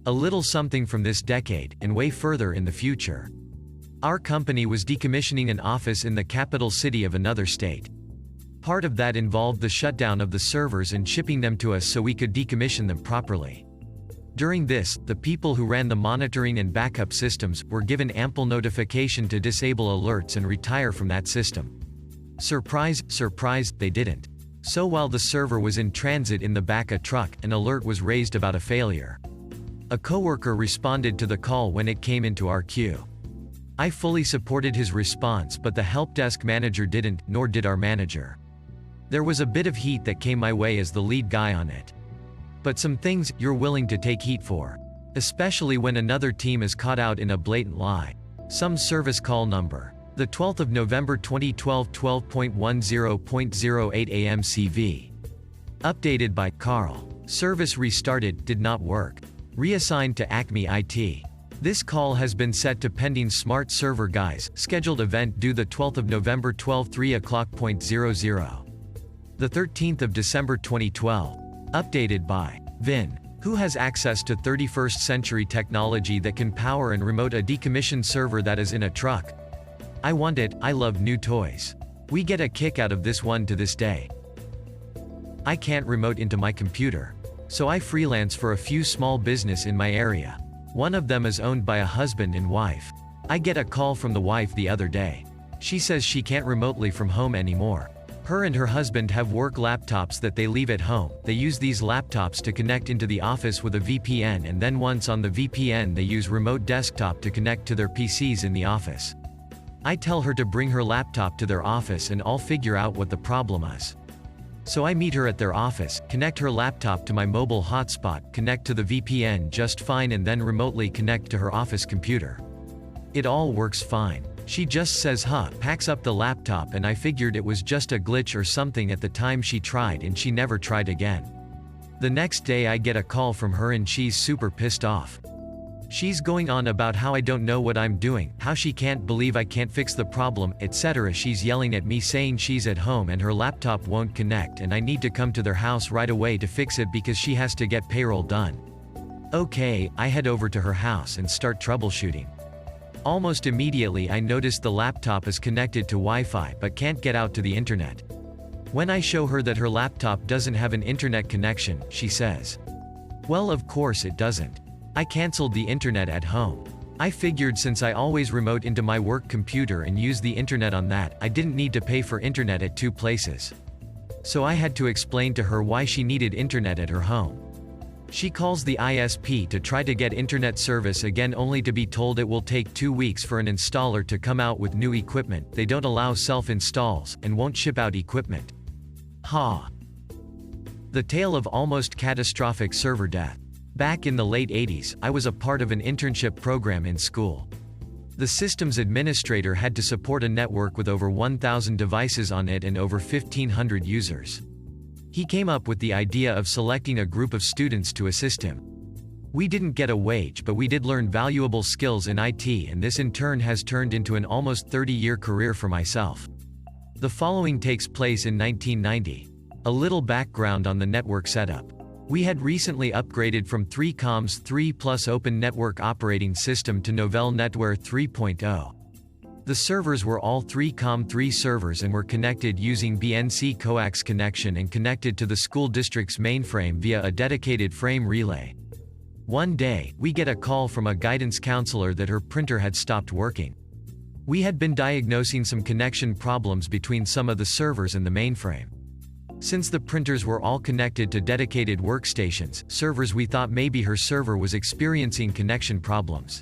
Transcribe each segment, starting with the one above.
A little something from this decade, and way further in the future. Our company was decommissioning an office in the capital city of another state. Part of that involved the shutdown of the servers and shipping them to us so we could decommission them properly. During this, the people who ran the monitoring and backup systems were given ample notification to disable alerts and retire from that system. Surprise, surprise, they didn't. So while the server was in transit in the back of a truck, an alert was raised about a failure. A coworker responded to the call when it came into our queue. I fully supported his response, but the help desk manager didn't, nor did our manager. There was a bit of heat that came my way as the lead guy on it. But some things you're willing to take heat for. Especially when another team is caught out in a blatant lie. Some service call number. The 12th of November 2012 12.10.08 AM CV. Updated by Carl. Service restarted, did not work. Reassigned to Acme IT. This call has been set to pending smart server guys, scheduled event due the 12th of November 12 3:00.00. The 13th of December 2012. Updated by Vin. Who has access to 31st century technology that can power and remote a decommissioned server that is in a truck? I want it, I love new toys. We get a kick out of this one to this day. I can't remote into my computer. So I freelance for a few small business in my area. One of them is owned by a husband and wife. I get a call from the wife the other day. She says she can't remotely from home anymore. Her and her husband have work laptops that they leave at home. They use these laptops to connect into the office with a VPN, and then once on the VPN they use remote desktop to connect to their PCs in the office. I tell her to bring her laptop to their office and I'll figure out what the problem is. So I meet her at their office, connect her laptop to my mobile hotspot, connect to the VPN just fine, and then remotely connect to her office computer. It all works fine. She just says packs up the laptop, and I figured it was just a glitch or something at the time she tried, and she never tried again. The next day I get a call from her and she's super pissed off. She's going on about how I don't know what I'm doing, how she can't believe I can't fix the problem, etc. She's yelling at me saying she's at home and her laptop won't connect and I need to come to their house right away to fix it because she has to get payroll done. Okay, I head over to her house and start troubleshooting. Almost immediately I notice the laptop is connected to Wi-Fi but can't get out to the internet. When I show her that her laptop doesn't have an internet connection, she says, "Well, of course it doesn't. I canceled the internet at home. I figured since I always remote into my work computer and use the internet on that, I didn't need to pay for internet at two places." So I had to explain to her why she needed internet at her home. She calls the ISP to try to get internet service again, only to be told it will take 2 weeks for an installer to come out with new equipment. They don't allow self-installs, and won't ship out equipment. The tale of almost catastrophic server death. Back in the late 80s, I was a part of an internship program in school. The systems administrator had to support a network with over 1,000 devices on it and over 1,500 users. He came up with the idea of selecting a group of students to assist him. We didn't get a wage, but we did learn valuable skills in IT, and this in turn has turned into an almost 30-year career for myself. The following takes place in 1990. A little background on the network setup. We had recently upgraded from 3COM's 3+ Open Network Operating System to Novell NetWare 3.0. The servers were all 3COM 3 servers and were connected using BNC coax connection and connected to the school district's mainframe via a dedicated frame relay. One day, we get a call from a guidance counselor that her printer had stopped working. We had been diagnosing some connection problems between some of the servers and the mainframe. Since the printers were all connected to dedicated workstations, servers, we thought maybe her server was experiencing connection problems.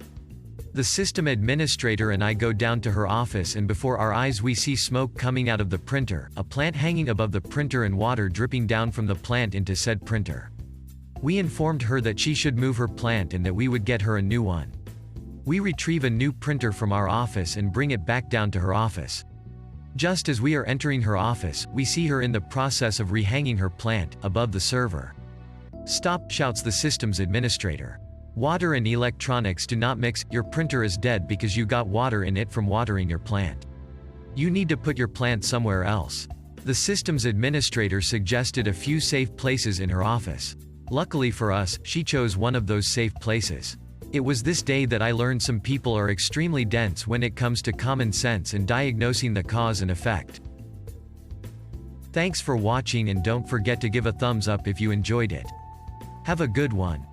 The system administrator and I go down to her office, and before our eyes we see smoke coming out of the printer, a plant hanging above the printer and water dripping down from the plant into said printer. We informed her that she should move her plant and that we would get her a new one. We retrieve a new printer from our office and bring it back down to her office. Just as we are entering her office, we see her in the process of rehanging her plant above the server. "Stop," shouts the systems administrator. "Water and electronics do not mix. Your printer is dead because you got water in it from watering your plant. You need to put your plant somewhere else." The systems administrator suggested a few safe places in her office. Luckily for us, she chose one of those safe places. It was this day that I learned some people are extremely dense when it comes to common sense and diagnosing the cause and effect. Thanks for watching, and don't forget to give a thumbs up if you enjoyed it. Have a good one.